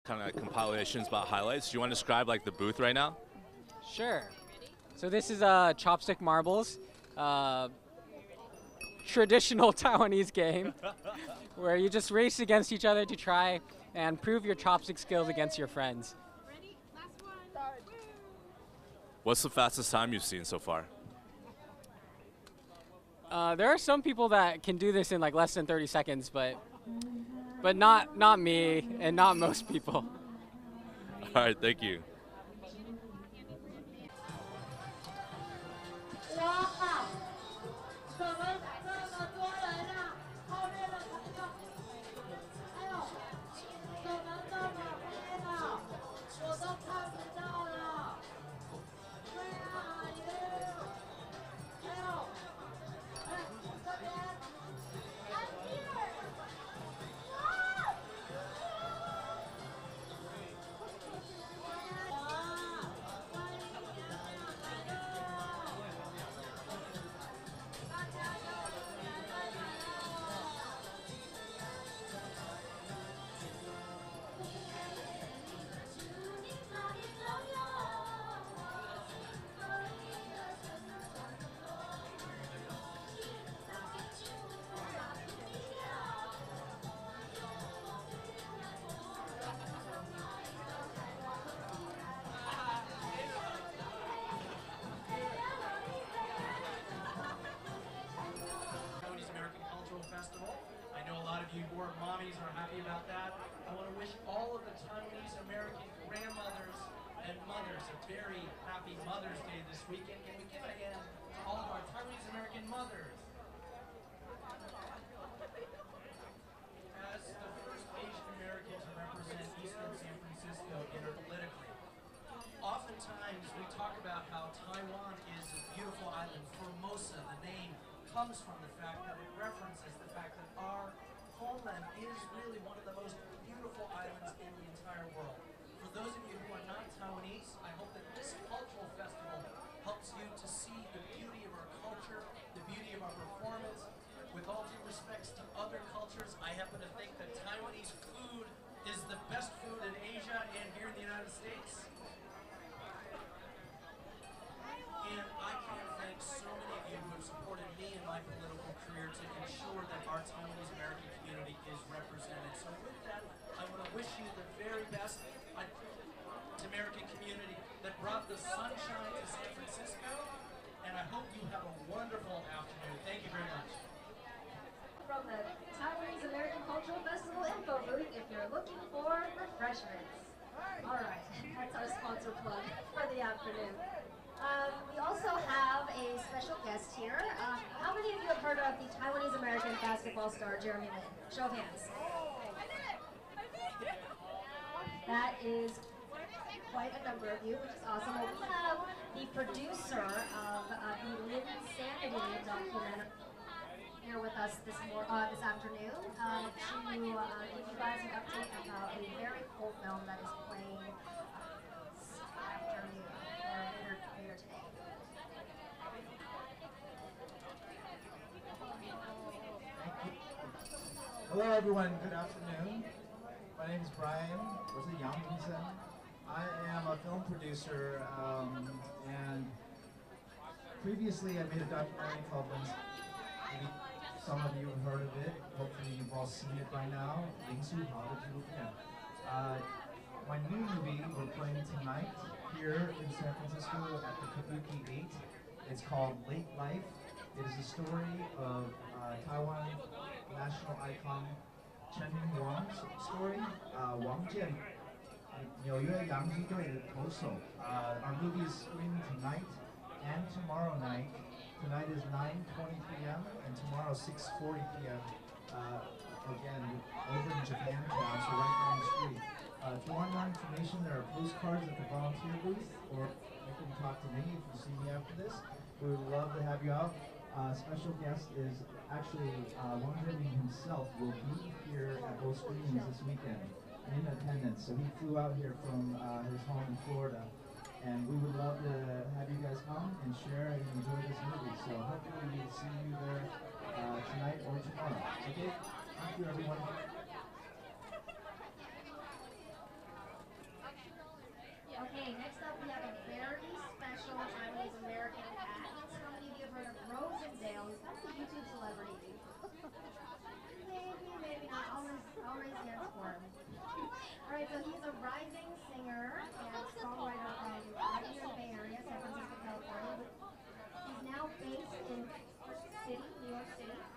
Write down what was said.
kind of compilations about highlights. Do you want to describe like the booth right now? Sure. So this is Chopstick Marbles, traditional Taiwanese game where you just race against each other to try and prove your chopstick skills against your friends. Ready? Last one. What's the fastest time you've seen so far? There are some people that can do this in like less than 30 seconds, but not me and not most people. All right, thank you. Or mommies are happy about that. I want to wish all of the Taiwanese American grandmothers and mothers a very happy Mother's Day this weekend. Can we give a hand to all of our Taiwanese American mothers? As the first Asian American to represent Eastern San Francisco interpolitically, oftentimes we talk about how Taiwan is a beautiful island. Formosa, the name, comes from the fact that it references the fact that our homeland is really one of the most beautiful islands in the entire world. For those of you who are not Taiwanese, I hope that this cultural festival helps you to see the beauty of our culture, the beauty of our performance. With all due respects to other cultures, I happen to think that Taiwanese food is the best food in Asia and here in the United States. And I can't thank so many of you who have supported me in my political career to ensure that our Taiwanese American community is represented. So with that, I want to wish you the very best to American community that brought the sunshine to San Francisco, and I hope you have a wonderful afternoon. Thank you very much. From the Taiwanese American Cultural Festival info booth if you're looking for refreshments. All right, that's our sponsor plug for the afternoon. We also have a special guest here. How many of you have heard of the Taiwanese American basketball star Jeremy Lin? Show of hands. That is quite a number of you, which is awesome. Well, we have the producer of the Lin Sanity documentary here with us this afternoon to give you guys an update about a very cool film that is playing this afternoon or later today. Hello everyone, good afternoon. My name is Brian, I am a film producer and previously I made a documentary called maybe some of you have heard of it, hopefully you've all seen it by now, my new movie we're playing tonight here in San Francisco at the Kabuki 8. It's called Late Life. It is a story of Taiwan national icon Chen Wang's story. Wang Jian, 纽约洋基队的投手. Our movie is screening tonight and tomorrow night. Tonight is 9:20 p.m. and tomorrow 6:40 p.m. Again, over in Japantown, so right down the street. If you want more information, there are postcards at the volunteer booth, or you can talk to me if you see me after this. We would love to have you out. Special guest is actually Wang Jian himself will be here at both screenings this weekend in attendance. So he flew out here from his home in Florida. And we would love to have you guys come and share and enjoy this movie. So hopefully we'll see you there tonight or tomorrow. Okay? Thank you, everyone. YouTube celebrity. Maybe, maybe not. I'll raise hands for him. Alright, so he's a rising singer and songwriter from right here in the Bay Area, San Francisco, California. He's now based in New York City.